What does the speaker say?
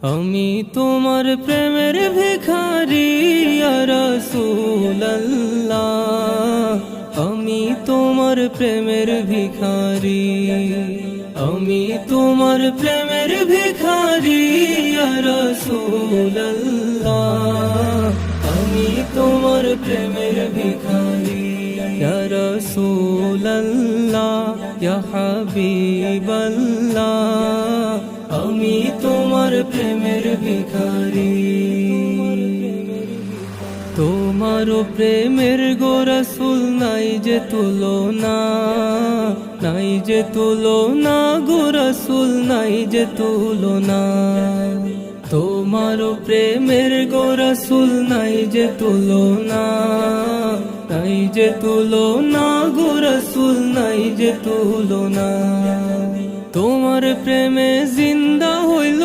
আমি তোমার প্রেমের ভিখারি ইয়া রাসূলুল্লাহ, আমি তোমার প্রেমের ভিখারি, আমি তোমার প্রেমের ভিখারি ইয়া রাসূলুল্লাহ, আমি তোমার প্রেমের ভিখারি ইয়া রাসূলুল্লাহ, ইয়া হাবিবাল্লাহ, আমি তোমার প্রেমের ভিখারি। তোমার প্রেমের গো রাসূল নাই যে তুলনা, নাই যে তুলনা গো রাসূল নাই যে তুলনা। তোমার প্রেমের গো রাসূল নাই যে তুলনা, নাই যে তুলনা গো রাসূল নাই যে তুলনা। তোমার প্রেমে জিন্দা হইল